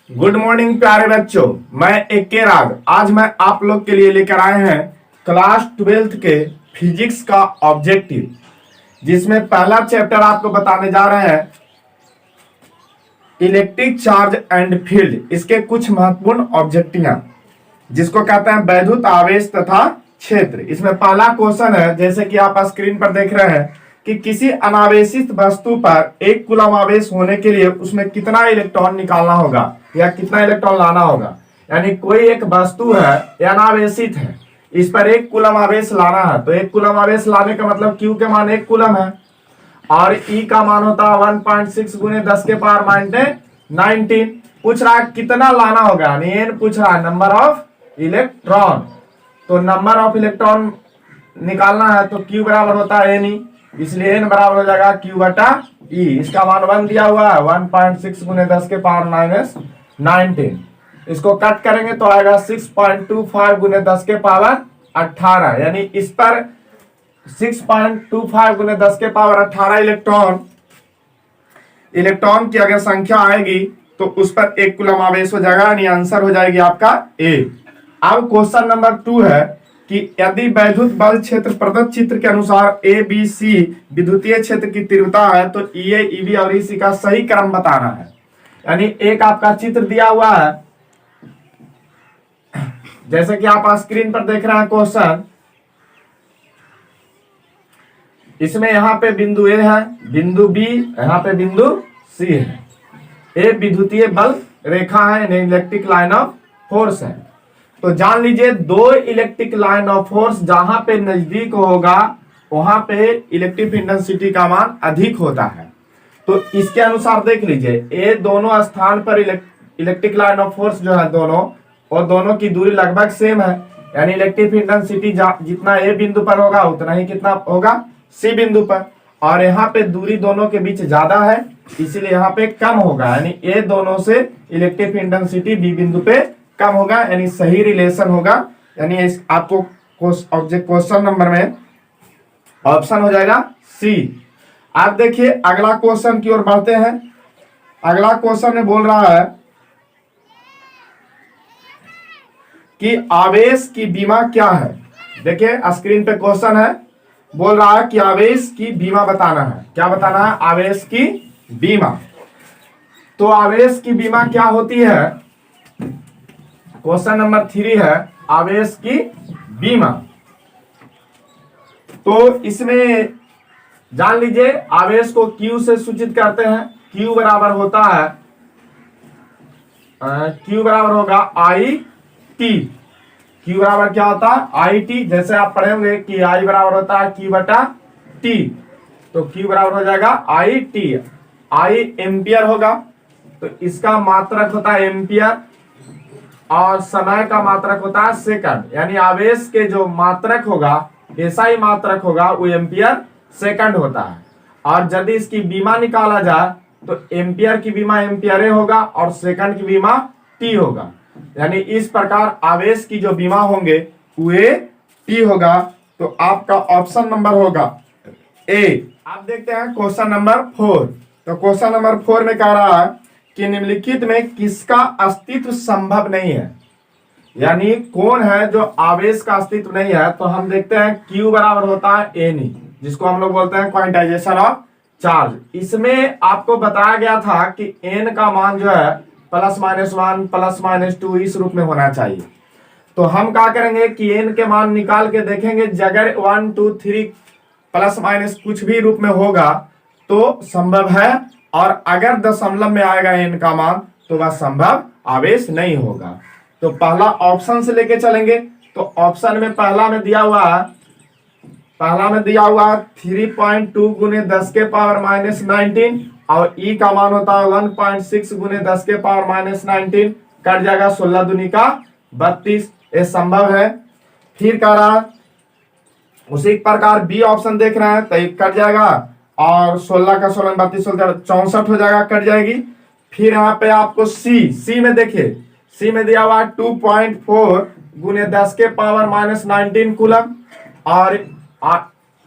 Good morning प्यारे बच्चों, मैं के राग आज मैं आप लोग के लिए लेकर आए हैं क्लास 12th के फिजिक्स का ऑब्जेक्टिव, जिसमें पहला चैप्टर आपको बताने जा रहे हैं इलेक्ट्रिक चार्ज एंड फील्ड। इसके कुछ महत्वपूर्ण ऑब्जेक्टिव जिसको कहते हैं वैद्युत आवेश तथा क्षेत्र। इसमें पहला क्वेश्चन है, जैसे कि आप स्क्रीन पर देख रहे हैं कि किसी अनावेशित वस्तु पर 1 कूलम आवेश होने के लिए उसमें कितना इलेक्ट्रॉन निकालना होगा या कितना इलेक्ट्रॉन लाना होगा। यानी कोई एक वस्तु है या अनावेशित है, इस पर 1 कूलम आवेश लाना है, तो 1 कूलम आवेश लाने का मतलब Q के मान 1 कूलम है और E का मान होता है 1.6 गुने 10 के पावर -19। पूछ रहा है कितना लाना होगा, यानी N पूछ रहा है नंबर ऑफ इलेक्ट्रॉन। तो नंबर ऑफ इलेक्ट्रॉन निकालना है तो Q बराबर होता है N, इसलिए N बराबर हो जाएगा Q बटा E। इसका मान 1 दिया हुआ है, 1.6 गुने 10 के पावर -19। इसको कट करेंगे तो आएगा 6.25 गुने 10 के पावर 18। यानी इस पर 6.25 गुने 10 के पावर 18 इलेक्ट्रॉन की अगर संख्या आएगी तो उस पर 1 कूलम आवेश हो जाएगा, यानी आंसर हो जाएगी आपका A। अब क्वेश्चन नंबर 2 है कि यदि वैद्युत बल क्षेत्र प्रदत्त चित्र के अनुसार ए बी सी विद्युतीय क्षेत्र की तीव्रता है तो ई ए ई बी और ई सी का सही क्रम बताना है। यानी एक आपका चित्र दिया हुआ है, जैसे कि आप स्क्रीन पर देख रहे हैं क्वेश्चन। इसमें यहाँ पे बिंदु ए है, बिंदु बी, यहाँ पे बिंदु सी है। ए विद्युतीय बल रेखा है, इलेक्ट्रिक लाइन ऑफ फोर्स है। तो जान लीजिए दो इलेक्ट्रिक लाइन ऑफ फोर्स जहां पे नजदीक होगा वहां पे इलेक्ट्रिक इंटेंसिटी का मान अधिक होता है। तो इसके अनुसार देख लीजिए ए दोनों स्थान पर इलेक्ट्रिक लाइन ऑफ फोर्स जो है दोनों, और दोनों की दूरी लगभग सेम है, यानी इलेक्ट्रिक इंटेंसिटी जितना ए बिंदु पर होगा उतना ही कितना होगा सी बिंदु पर। और यहाँ पे दूरी दोनों के बीच ज्यादा है, इसीलिए यहाँ पे कम होगा, यानी ए दोनों से इलेक्ट्रिक इंटेंसिटी बी बिंदु पे कम होगा, यानी सही रिलेशन होगा। यानी इस आपको ऑब्जेक्ट क्वेश्चन नंबर में ऑप्शन हो जाएगा सी। आप देखिए अगला क्वेश्चन की ओर बढ़ते हैं। अगला क्वेश्चन में बोल रहा है कि आवेश की बीमा क्या है। देखिए स्क्रीन पे क्वेश्चन है, बोल रहा है कि आवेश की बीमा बताना है। क्या बताना है? आवेश की बीमा। तो आवेश की बीमा क्या होती है? क्वेश्चन नंबर 3 है आवेश की बीमा। तो इसमें जान लीजिए आवेश को Q से सूचित करते हैं। Q बराबर होता है Q बराबर होगा आई टी। Q बराबर क्या होता है? I T. जैसे आप पढ़े होंगे कि I बराबर होता है Q बटा टी, तो Q बराबर हो जाएगा आई टी। आई एम्पियर होगा, तो इसका मात्रक होता है एम्पियर और समय का मात्रक होता है सेकंड। यानी आवेश के जो मात्रक होगा ऐसा ही मात्रक होगा वो एम्पियर सेकंड होता है। और यदि इसकी बीमा निकाला जाए तो एम्पियर की बीमा एम्पियर होगा और सेकंड की बीमा टी होगा। यानी इस प्रकार आवेश की जो बीमा होंगे वे टी होगा। तो आपका ऑप्शन नंबर होगा ए। आप देखते हैं क्वेश्चन नंबर 4। तो क्वेश्चन नंबर 4 में कह रहा है कि निम्नलिखित में किसका अस्तित्व संभव नहीं है। यानी कौन है जो आवेश का अस्तित्व नहीं है। तो हम देखते हैं Q बराबर होता है N, जिसको हम लोग बोलते हैं क्वांटाइजेशन ऑफ चार्ज। इसमें आपको बताया गया था कि N का मान जो है +-1 +-2 इस रूप में होना चाहिए। तो हम क्या करेंगे कि N के मान निकाल के देखेंगे, अगर 1 2 3 ± कुछ भी रूप में होगा तो संभव है, और अगर दशमलव में आएगा N का मान तो वह संभव आवेश नहीं होगा। तो पहला ऑप्शन से लेके चलेंगे। तो ऑप्शन में पहला में दिया हुआ है 3.2 गुने 10 के पावर -19 और E का मान होता है 1.6 गुने 10 के पावर -19। कट जाएगा 16 दूनी का 32, ये संभव है। फिर कह रहा उसी प्रकार बी ऑप्शन देख रहे हैं तो एक कट जाएगा और 16 का 16 32 64 हो जाएगा, कट जाएगी। फिर यहाँ पे आपको सी में देखिए, सी में दिया हुआ 2.4 गुने 10 के पावर -19 कूलम और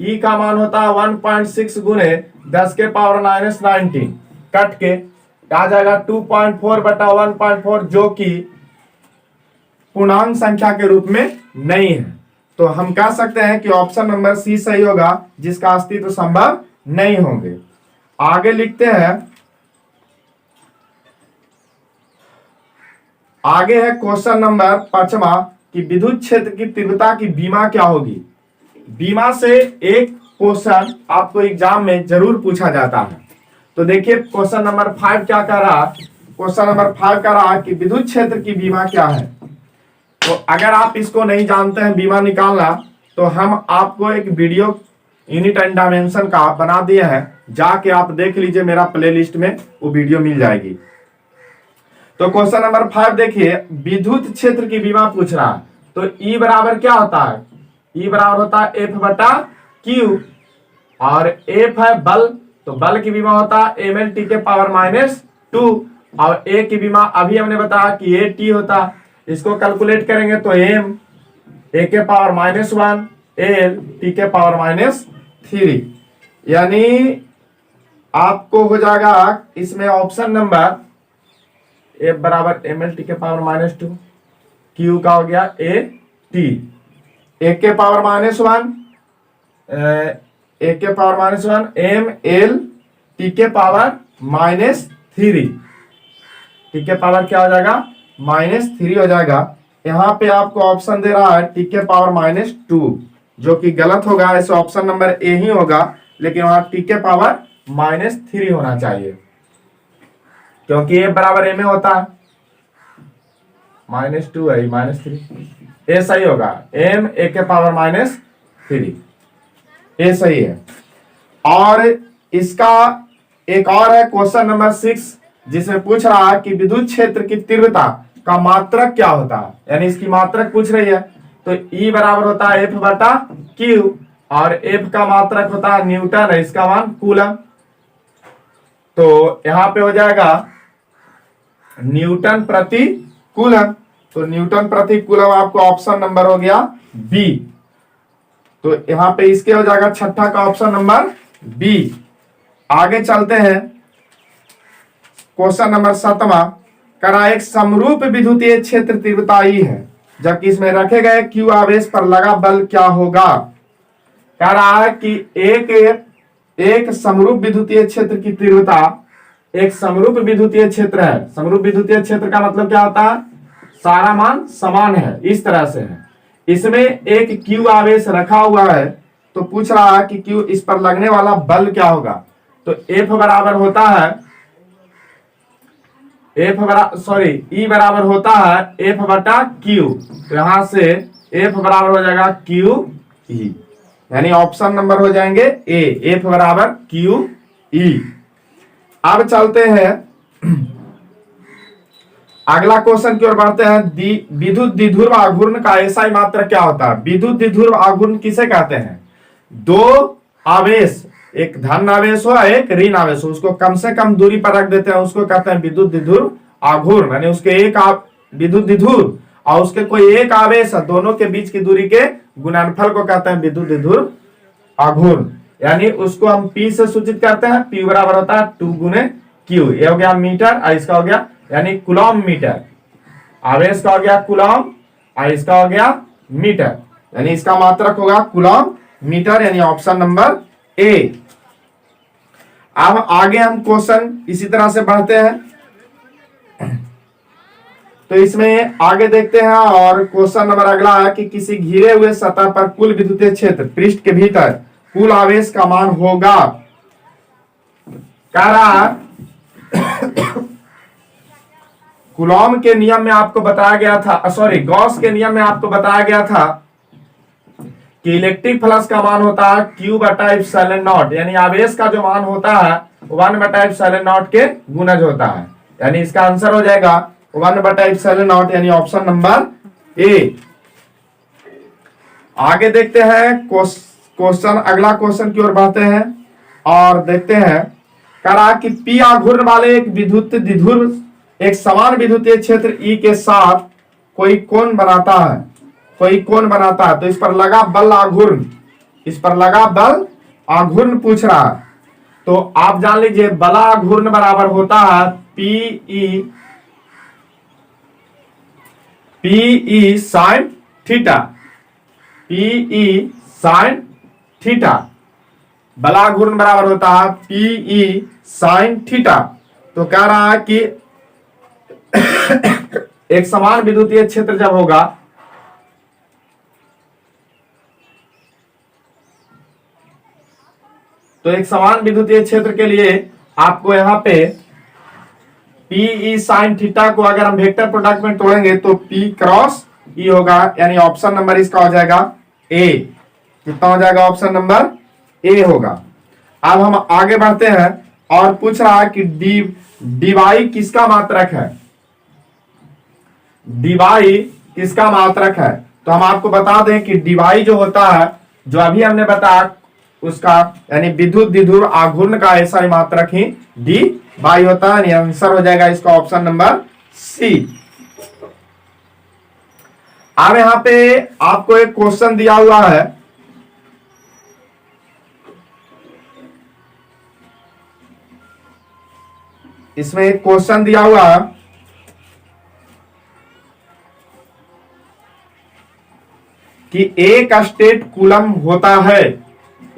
ई का मान होता है 1.6 गुने 10 के पावर -19। कट के आ जाएगा 2.4 बटा 1.4, जो कि पूर्णांक संख्या के रूप में नहीं है। तो हम कह सकते हैं कि ऑप्शन नंबर सी सही होगा, जिसका अस्तित्व संभव नहीं होंगे। आगे लिखते हैं, आगे है क्वेश्चन नंबर 5वां कि विद्युत क्षेत्र की तीव्रता की बीमा क्या होगी। बीमा से एक क्वेश्चन आपको एग्जाम में जरूर पूछा जाता है। तो देखिए क्वेश्चन नंबर 5 क्या कह रहा है। क्वेश्चन नंबर 5 कह रहा है कि विद्युत क्षेत्र की बीमा क्या है। तो अगर आप इसको नहीं जानते हैं बीमा निकालना, तो हम आपको एक वीडियो यूनिट एंड डायमेंशन का बना दिए हैं, जाके आप देख लीजिए, मेरा प्लेलिस्ट में वो वीडियो मिल जाएगी। तो क्वेश्चन नंबर 5 देखिए, विद्युत क्षेत्र की बीमा पूछ रहा है। तो E बराबर क्या होता है, E बराबर होता है F बटा Q, और F है बल, तो बल की बीमा होता है ml के पावर -2, और A की बीमा अभी हमने बताया कि AT होता है। इसको कैलकुलेट करेंगे तो m A के पावर -1 L T के पावर -3, यानी आपको हो जाएगा इसमें ऑप्शन नंबर F बराबर ml के पावर -2, Q का हो गया AT, A के पावर -1 A के पावर -1 M L T के पावर -3, T के पावर क्या हो जाएगा -3 हो जाएगा। यहाँ पे आपको ऑप्शन दे रहा है T के पावर -2, जो कि गलत होगा, ऐसे ऑप्शन नंबर ए ही होगा, लेकिन वहां T के पावर -3 होना चाहिए, क्योंकि A बराबर M होता है, -2 है -3, ए सही होगा, M A के पावर -3, ए सही है। और इसका एक और है क्वेश्चन नंबर 6, जिसमें पूछ रहा है कि विद्युत क्षेत्र की तीव्रता का मात्रक क्या होता है, यानी इसकी मात्रक पूछ रही है। तो E बराबर होता है F बटा Q, और F का मात्रक होता है न्यूटन है, इसका मान कूलम। तो यहां पे हो जाएगा न्यूटन प्रति कूलम, तो न्यूटन प्रति कूलम आपको ऑप्शन नंबर हो गया बी। तो यहां पे इसके हो जाएगा छठा का ऑप्शन नंबर बी। आगे चलते हैं, क्वेश्चन नंबर 7वां करा, एक समरूप विद्युतीय क्षेत्र तीव्रता E है, जबकि इसमें रखे गए Q आवेश पर लगा बल क्या होगा। कह रहा है कि एक समरूप विद्युतीय क्षेत्र की तीव्रता, एक समरूप विद्युतीय क्षेत्र है। समरूप विद्युतीय क्षेत्र का मतलब क्या होता है, सारा मान समान है, इस तरह से है। इसमें एक Q आवेश रखा हुआ है, तो पूछ रहा है कि Q इस पर लगने वाला बल क्या होगा। तो F बराबर होता है E बराबर होता है F बटा Q, तो यहां से F बराबर हो जाएगा QE, यानी ऑप्शन नंबर हो जाएंगे ए, F बराबर QE। अब चलते हैं अगला क्वेश्चन की ओर बढ़ते हैं। विद्युत द्विध्रुव आघूर्ण का एसआई मात्रक क्या होता है। विद्युत द्विध्रुव आघूर्ण किसे कहते हैं, दो आवेश, एक धन आवेश हो एक ऋण आवेश हो, उसको कम से कम दूरी पर रख देते हैं, उसको कहते हैं विद्युत द्विध्रुव आघूर्ण, यानी उसके एक विद्युत द्विध्रुव और उसके कोई एक आवेश है, दोनों के बीच की दूरी के गुणनफल को कहते हैं विद्युत द्विध्रुव आघूर्ण, यानी उसको हम P से सूचित करते हैं। P बराबर होता है 2 गुने Q, ये हो गया मीटर और इसका हो गया यानी कूलम मीटर, आवेश का हो गया कूलम और इसका हो गया मीटर, यानी इसका मात्रक होगा कूलम मीटर, यानी ऑप्शन नंबर ए। अब आगे हम क्वेश्चन इसी तरह से बढ़ते हैं, तो इसमें आगे देखते हैं और क्वेश्चन नंबर अगला है कि किसी घिरे हुए सतह पर कुल विद्युतीय क्षेत्र पृष्ठ के भीतर कुल आवेश का मान होगा। कह रहा कूलॉम के नियम में आपको बताया गया था, गॉस के नियम में आपको बताया गया था कि इलेक्ट्रिक फ्लक्स का मान होता है Q बटा एप्सिलॉन नॉट, यानी आवेश का जो मान होता है 1 बटा एप्सिलॉन नॉट के गुणज होता है, यानी इसका आंसर हो जाएगा 1 बटा एप्सिलॉन नॉट, यानी ऑप्शन नंबर ए। आगे देखते हैं क्वेश्चन, अगला क्वेश्चन की ओर बढ़ते हैं और देखते हैं। कहा कि P आघूर्ण वाले एक विद्युत द्विध्रुव एक समान विद्युतीय क्षेत्र E के साथ कोई कोण बनाता है, तो इस पर लगा बल आघूर्ण, पूछ रहा है। तो आप जान लीजिए बल आघूर्ण बराबर होता है PE sine theta, PE sine theta, बला घूर्ण बराबर होता है पीई साइन थीटा। तो कह रहा है कि एक समान विद्युतीय क्षेत्र जब होगा, तो एक समान विद्युतीय क्षेत्र के लिए आपको यहां पे पीई साइन थीटा को अगर हम वेक्टर प्रोडक्ट में तोड़ेंगे तो पी क्रॉस ई होगा, यानी ऑप्शन नंबर इसका हो जाएगा ए। कितना हो जाएगा? ऑप्शन नंबर ए होगा। अब हम आगे बढ़ते हैं और पूछ रहा है कि डीवाई किसका मात्रक है, डीवाई किसका मात्रक है। तो हम आपको बता दें कि डीवाई जो होता है, जो अभी हमने बताया उसका यानी विद्युत द्विध्रुव आघूर्ण का ऐसा ही मात्रक ही डी वाई होता है। आंसर हो जाएगा इसका ऑप्शन नंबर सी। अब यहां पे आपको एक क्वेश्चन दिया हुआ है, इसमें एक क्वेश्चन दिया हुआ है कि एक स्टेट कूलम होता है,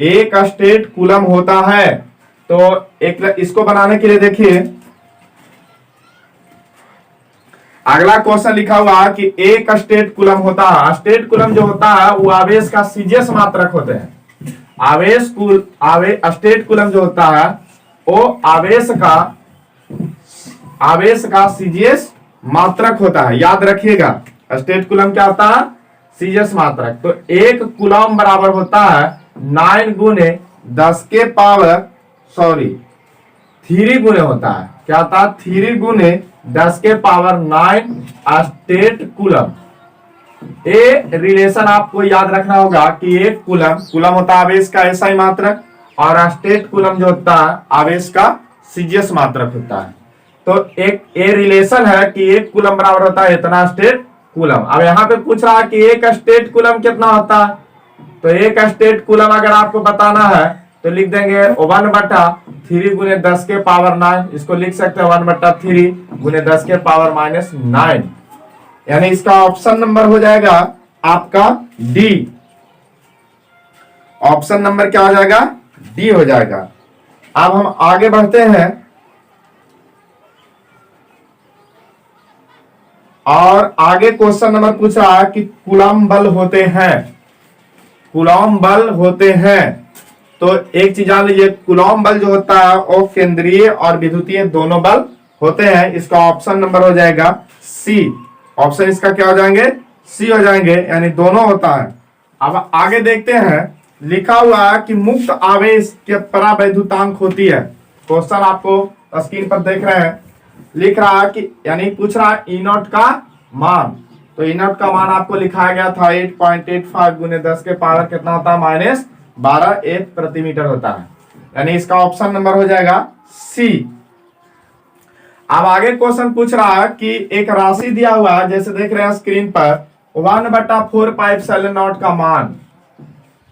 एक स्टेट कूलम होता है। तो एक इसको बनाने के लिए देखिए अगला क्वेश्चन लिखा हुआ है कि एक स्टेट कूलम होता है। स्टेट कूलम जो होता है वो आवेश का सीजीएस मात्रक होते हैं। स्टेट कूलम जो होता है वो आवेश का सीजीएस मात्रक होता है। याद रखिएगा स्टेट कूलम क्या होता है? सीजीएस मात्रक। तो एक कूलम बराबर होता है 9 गुने 10 के पावर 3 गुने होता है। क्या होता है? 3 गुने 10 के पावर 9 स्टेट कूलम। ये रिलेशन आपको याद रखना होगा कि एक कूलम होता है आवेश का एसआई मात्रक, और स्टेट कूलम जो होता है आवेश का सीजीएस मात्रक होता है। तो एक ये रिलेशन है कि एक कूलम बराबर होता है इतना स्टेट कूलम। अब यहाँ पे पूछ रहा है कि एक स्टेट कूलम कितना होता है। तो एक स्टेट कूलम अगर आपको बताना है तो लिख देंगे 1/3 गुने 10 के पावर 9। इसको लिख सकते हैं 1/3 गुने 10 के पावर -9। यानी इसका ऑप्शन नंबर हो जाएगा आपका डी। ऑप्शन नंबर क्या हो जाएगा? डी हो जाएगा। अब हम आगे बढ़ते हैं और आगे क्वेश्चन नंबर पूछ रहा है कि कूलम बल होते हैं, कूलम बल होते हैं। तो एक चीज जान लीजिए, कूलम बल जो होता है वो केंद्रीय और विद्युतीय दोनों बल होते हैं। इसका ऑप्शन नंबर हो जाएगा सी। ऑप्शन इसका क्या हो जाएंगे? सी हो जाएंगे, यानी दोनों होता है। अब आगे देखते हैं, लिखा हुआ है कि मुक्त आवेश के परावैद्युतांक होती है। क्वेश्चन आपको स्क्रीन पर देख रहे हैं, लिख रहा है कि यानी पूछ रहा है ई नॉट का मान। तो ई नॉट का मान आपको लिखाया गया था 8.85 गुने 10 के पावर कितना होता है? -12 एक प्रति मीटर होता है। यानी इसका ऑप्शन नंबर हो जाएगा सी। अब आगे क्वेश्चन पूछ रहा है कि एक राशि दिया हुआ है, जैसे देख रहे हैं स्क्रीन पर 1/4 पाई एप्सिलॉन नॉट का मान।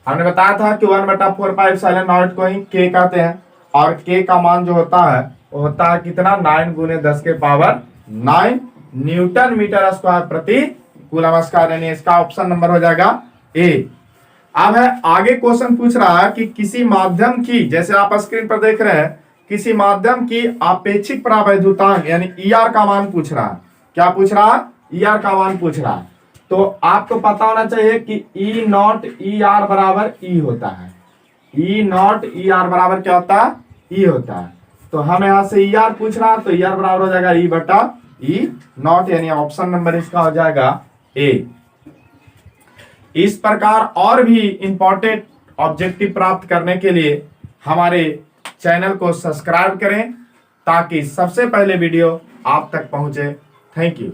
हमने बताया था कि 1/4 एप्सिलॉन नॉट को ही के कहते हैं, और के का मान जो होता है वो होता है कितना? 9 गुने 10 के पावर 9 न्यूटन मीटर स्क्वायर प्रति कूलम स्क्वायर। यानी इसका ऑप्शन नंबर हो जाएगा ए। अब है आगे क्वेश्चन पूछ रहा है कि किसी माध्यम की, जैसे आप स्क्रीन पर देख रहे हैं, किसी माध्यम की आपेक्षिक परावैद्युतांक यानी ईआर का मान पूछ रहा है। क्या पूछ रहा है? ईआर का मान पूछ रहा है। तो आपको पता होना चाहिए कि ई नॉट ई आर बराबर ई होता है। ई नॉट ई आर बराबर क्या होता है? ई होता है। तो हम यहां से ई आर पूछ रहा है, तो ई आर बराबर हो जाएगा ई नॉट, यानी ऑप्शन नंबर इसका हो जाएगा ए। इस प्रकार और भी इंपॉर्टेंट ऑब्जेक्टिव प्राप्त करने के लिए हमारे चैनल को सब्सक्राइब करें ताकि सबसे पहले वीडियो आप तक पहुंचे। Thank you.